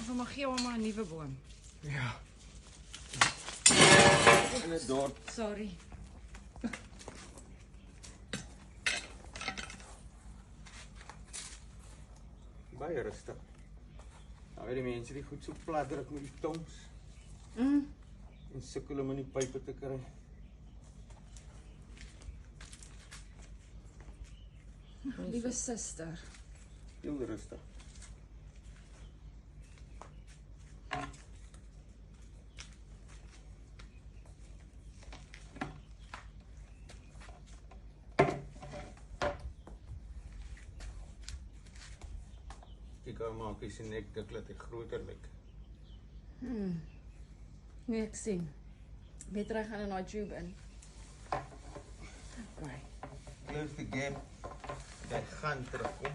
Dan mag gee maar 'n nuwe boom. Ja. In 'n dorp. Sorry. Baie rustig. Nou weet die mense die goed so plat druk met die tongs. En sukkel om in die pype te kry. Liewe suster. Heel rustig. Ek gaan maak sy nek dik laat hy groter lyk. Nee, ek sien. Beter hy gaan in daai tube in. Okay. Close the gap. Jy gaan terugkom.